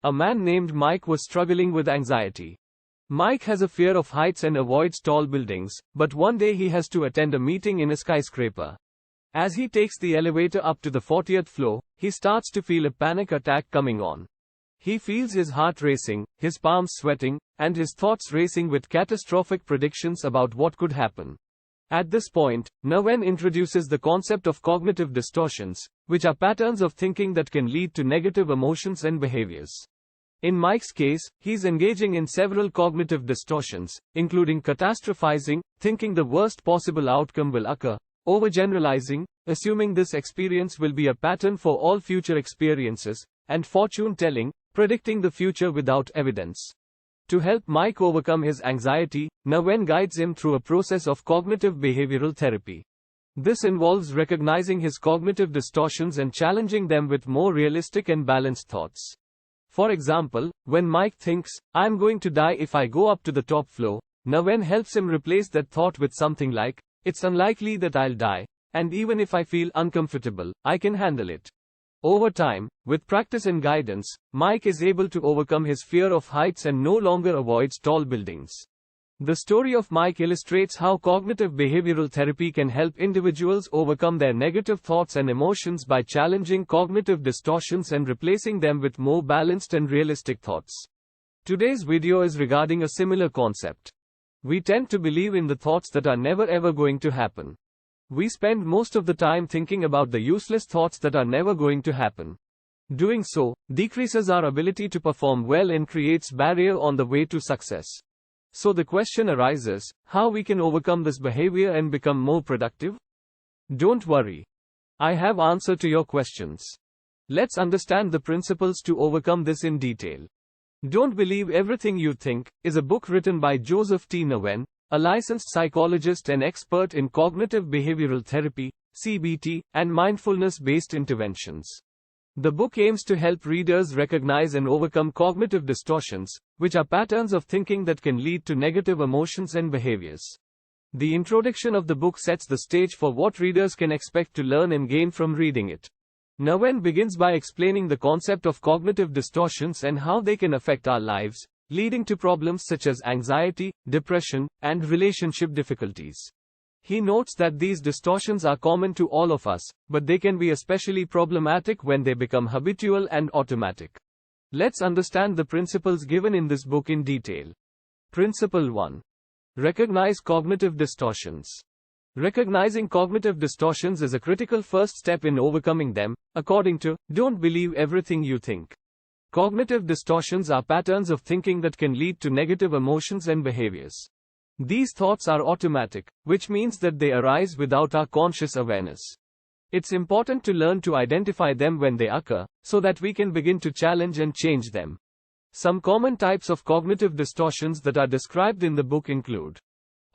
A man named Mike was struggling with anxiety. Mike has a fear of heights and avoids tall buildings, but one day he has to attend a meeting in a skyscraper. As he takes the elevator up to the 40th floor, he starts to feel a panic attack coming on. He feels his heart racing, his palms sweating, and his thoughts racing with catastrophic predictions about what could happen. At this point, Nguyen introduces the concept of cognitive distortions, which are patterns of thinking that can lead to negative emotions and behaviors. In Mike's case, he's engaging in several cognitive distortions, including catastrophizing, thinking the worst possible outcome will occur, overgeneralizing, assuming this experience will be a pattern for all future experiences, and fortune-telling, predicting the future without evidence. To help Mike overcome his anxiety, Nguyen guides him through a process of cognitive behavioral therapy. This involves recognizing his cognitive distortions and challenging them with more realistic and balanced thoughts. For example, when Mike thinks, "I'm going to die if I go up to the top floor," Nguyen helps him replace that thought with something like, "It's unlikely that I'll die, and even if I feel uncomfortable, I can handle it." Over time, with practice and guidance, Mike is able to overcome his fear of heights and no longer avoids tall buildings. The story of Mike illustrates how cognitive behavioral therapy can help individuals overcome their negative thoughts and emotions by challenging cognitive distortions and replacing them with more balanced and realistic thoughts. Today's video is regarding a similar concept. We tend to believe in the thoughts that are never ever going to happen. We spend most of the time thinking about the useless thoughts that are never going to happen. Doing so decreases our ability to perform well and creates barrier on the way to success. So the question arises, how we can overcome this behavior and become more productive? Don't worry. I have answer to your questions. Let's understand the principles to overcome this in detail. Don't Believe Everything You Think is a book written by Joseph Nguyen, a licensed psychologist and expert in cognitive behavioral therapy, CBT, and mindfulness-based interventions. The book aims to help readers recognize and overcome cognitive distortions, which are patterns of thinking that can lead to negative emotions and behaviors. The introduction of the book sets the stage for what readers can expect to learn and gain from reading it. Nguyen begins by explaining the concept of cognitive distortions and how they can affect our lives, leading to problems such as anxiety, depression, and relationship difficulties. He notes that these distortions are common to all of us, but they can be especially problematic when they become habitual and automatic. Let's understand the principles given in this book in detail. Principle 1. Recognize cognitive distortions. Recognizing cognitive distortions is a critical first step in overcoming them, according to Don't Believe Everything You Think. Cognitive distortions are patterns of thinking that can lead to negative emotions and behaviors. These thoughts are automatic, which means that they arise without our conscious awareness. It's important to learn to identify them when they occur, so that we can begin to challenge and change them. Some common types of cognitive distortions that are described in the book include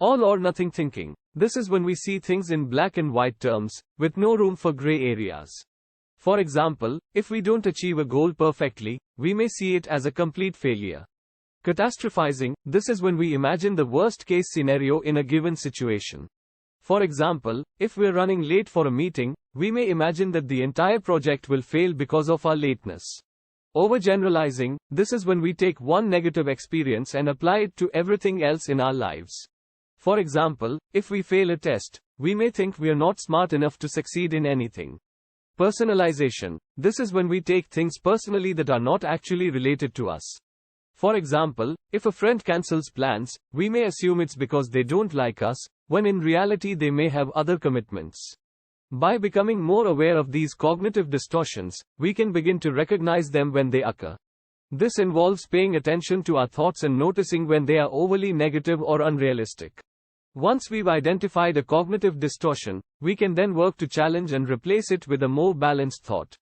all or nothing thinking. This is when we see things in black and white terms, with no room for gray areas. For example, if we don't achieve a goal perfectly, we may see it as a complete failure. Catastrophizing. This is when we imagine the worst-case scenario in a given situation. For example, if we're running late for a meeting, we may imagine that the entire project will fail because of our lateness. Overgeneralizing. This is when we take one negative experience and apply it to everything else in our lives. For example, if we fail a test, we may think we're not smart enough to succeed in anything. Personalization. This is when we take things personally that are not actually related to us. For example, if a friend cancels plans, we may assume it's because they don't like us, when in reality they may have other commitments. By becoming more aware of these cognitive distortions, we can begin to recognize them when they occur. This involves paying attention to our thoughts and noticing when they are overly negative or unrealistic. Once we've identified a cognitive distortion, we can then work to challenge and replace it with a more balanced thought.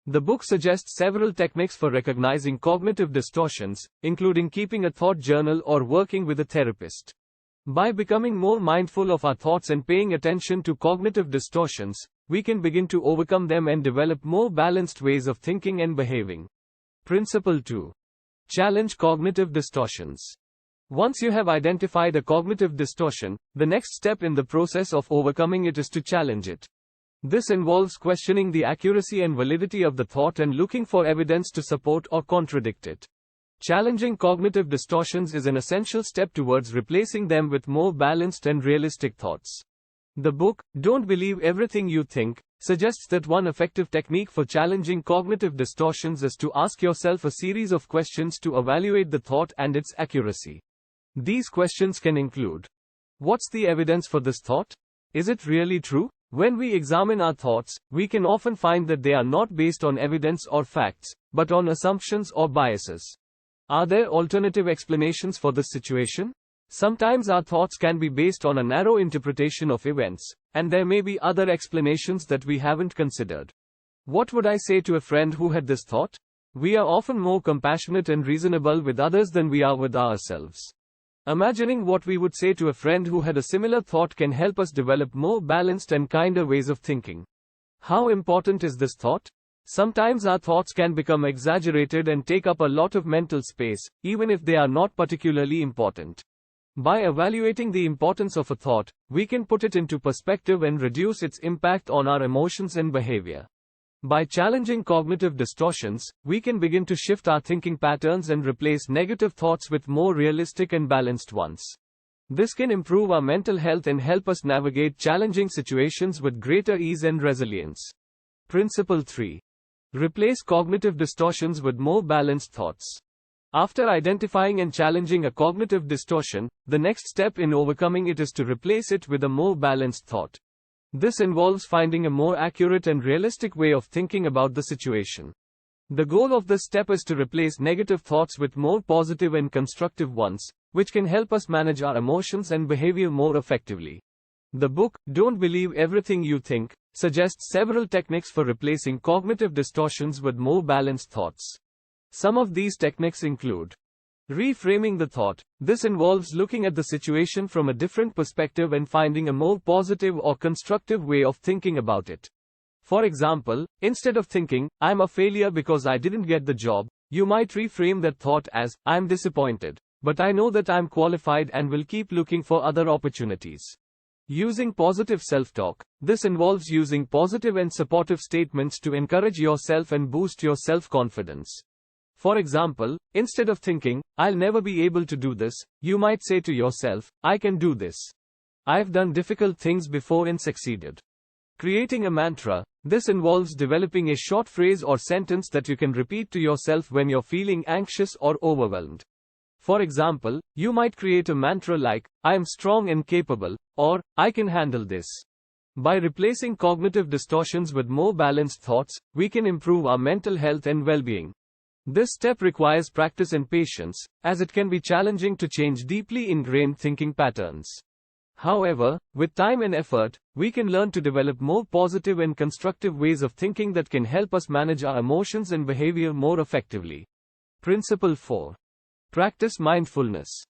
The book suggests several techniques for recognizing cognitive distortions, including keeping a thought journal or working with a therapist. By becoming more mindful of our thoughts and paying attention to cognitive distortions, we can begin to overcome them and develop more balanced ways of thinking and behaving. Principle 2. Challenge cognitive distortions. Once you have identified a cognitive distortion, the next step in the process of overcoming it is to challenge it. This involves questioning the accuracy and validity of the thought and looking for evidence to support or contradict it. Challenging cognitive distortions is an essential step towards replacing them with more balanced and realistic thoughts. The book, Don't Believe Everything You Think, suggests that one effective technique for challenging cognitive distortions is to ask yourself a series of questions to evaluate the thought and its accuracy. These questions can include: what's the evidence for this thought? Is it really true? When we examine our thoughts, we can often find that they are not based on evidence or facts, but on assumptions or biases. Are there alternative explanations for this situation? Sometimes our thoughts can be based on a narrow interpretation of events, and there may be other explanations that we haven't considered. What would I say to a friend who had this thought? We are often more compassionate and reasonable with others than we are with ourselves. Imagining what we would say to a friend who had a similar thought can help us develop more balanced and kinder ways of thinking. How important is this thought? Sometimes our thoughts can become exaggerated and take up a lot of mental space, even if they are not particularly important. By evaluating the importance of a thought, we can put it into perspective and reduce its impact on our emotions and behavior. By challenging cognitive distortions, we can begin to shift our thinking patterns and replace negative thoughts with more realistic and balanced ones. This can improve our mental health and help us navigate challenging situations with greater ease and resilience. Principle 3. Replace cognitive distortions with more balanced thoughts. After identifying and challenging a cognitive distortion, the next step in overcoming it is to replace it with a more balanced thought. This involves finding a more accurate and realistic way of thinking about the situation. The goal of this step is to replace negative thoughts with more positive and constructive ones, which can help us manage our emotions and behavior more effectively. The book, Don't Believe Everything You Think, suggests several techniques for replacing cognitive distortions with more balanced thoughts. Some of these techniques include reframing the thought. This involves looking at the situation from a different perspective and finding a more positive or constructive way of thinking about it. For example, instead of thinking, I'm a failure because I didn't get the job, you might reframe that thought as, I'm disappointed, but I know that I'm qualified and will keep looking for other opportunities. Using positive self-talk. This involves using positive and supportive statements to encourage yourself and boost your self-confidence. For example, instead of thinking, I'll never be able to do this, you might say to yourself, I can do this. I've done difficult things before and succeeded. Creating a mantra. This involves developing a short phrase or sentence that you can repeat to yourself when you're feeling anxious or overwhelmed. For example, you might create a mantra like, I am strong and capable, or, I can handle this. By replacing cognitive distortions with more balanced thoughts, we can improve our mental health and well-being. This step requires practice and patience, as it can be challenging to change deeply ingrained thinking patterns. However, with time and effort, we can learn to develop more positive and constructive ways of thinking that can help us manage our emotions and behavior more effectively. Principle 4. Practice mindfulness.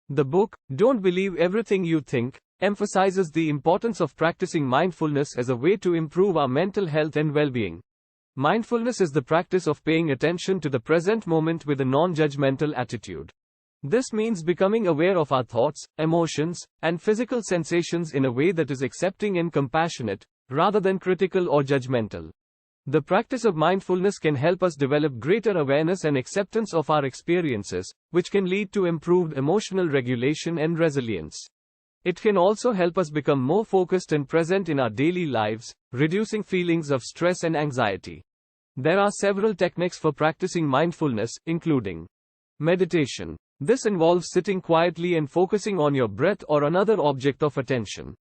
The book, Don't Believe Everything You Think, emphasizes the importance of practicing mindfulness as a way to improve our mental health and well-being. Mindfulness is the practice of paying attention to the present moment with a non-judgmental attitude. This means becoming aware of our thoughts, emotions, and physical sensations in a way that is accepting and compassionate, rather than critical or judgmental. The practice of mindfulness can help us develop greater awareness and acceptance of our experiences, which can lead to improved emotional regulation and resilience. It can also help us become more focused and present in our daily lives, reducing feelings of stress and anxiety. There are several techniques for practicing mindfulness, including meditation. This involves sitting quietly and focusing on your breath or another object of attention.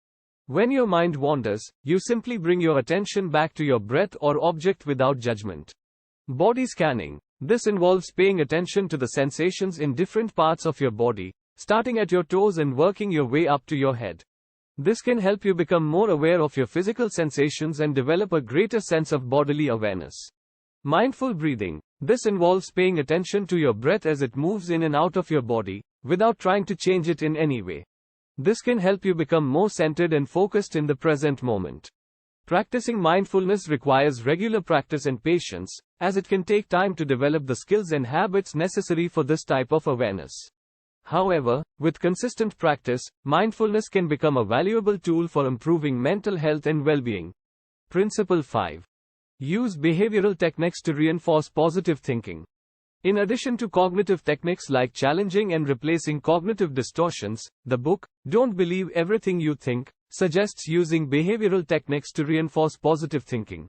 When your mind wanders, you simply bring your attention back to your breath or object without judgment. Body scanning. This involves paying attention to the sensations in different parts of your body, starting at your toes and working your way up to your head. This can help you become more aware of your physical sensations and develop a greater sense of bodily awareness. Mindful breathing. This involves paying attention to your breath as it moves in and out of your body, without trying to change it in any way. This can help you become more centered and focused in the present moment. Practicing mindfulness requires regular practice and patience, as it can take time to develop the skills and habits necessary for this type of awareness. However, with consistent practice, mindfulness can become a valuable tool for improving mental health and well-being. Principle 5. Use behavioral techniques to reinforce positive thinking. In addition to cognitive techniques like challenging and replacing cognitive distortions, the book, Don't Believe Everything You Think, suggests using behavioral techniques to reinforce positive thinking.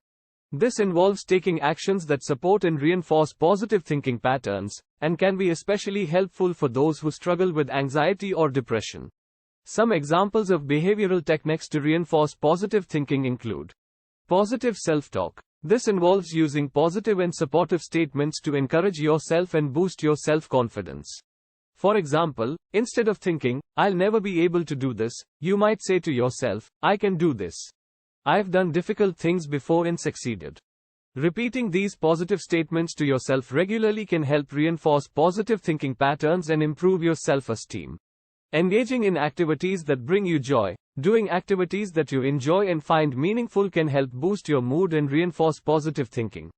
This involves taking actions that support and reinforce positive thinking patterns, and can be especially helpful for those who struggle with anxiety or depression. Some examples of behavioral techniques to reinforce positive thinking include positive self-talk. This involves using positive and supportive statements to encourage yourself and boost your self-confidence. For example, instead of thinking, "I'll never be able to do this," you might say to yourself, "I can do this. I've done difficult things before and succeeded." Repeating these positive statements to yourself regularly can help reinforce positive thinking patterns and improve your self-esteem. Engaging in activities that bring you joy. Doing activities that you enjoy and find meaningful can help boost your mood and reinforce positive thinking.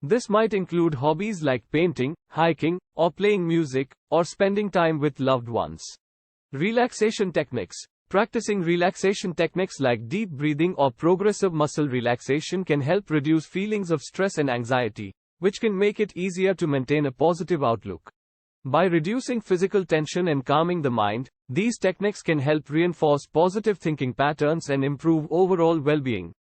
This might include hobbies like painting, hiking, or playing music, or spending time with loved ones. Relaxation techniques. Practicing relaxation techniques like deep breathing or progressive muscle relaxation can help reduce feelings of stress and anxiety, which can make it easier to maintain a positive outlook. By reducing physical tension and calming the mind, these techniques can help reinforce positive thinking patterns and improve overall well-being.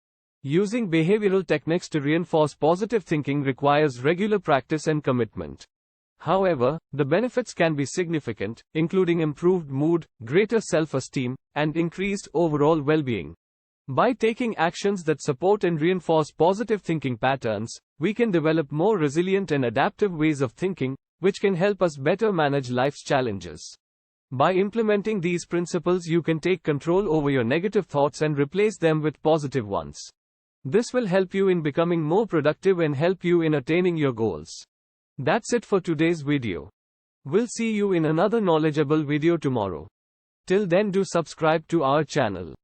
Using behavioral techniques to reinforce positive thinking requires regular practice and commitment. However, the benefits can be significant, including improved mood, greater self-esteem, and increased overall well-being. By taking actions that support and reinforce positive thinking patterns, we can develop more resilient and adaptive ways of thinking, which can help us better manage life's challenges. By implementing these principles, you can take control over your negative thoughts and replace them with positive ones. This will help you in becoming more productive and help you in attaining your goals. That's it for today's video. We'll see you in another knowledgeable video tomorrow. Till then, do subscribe to our channel.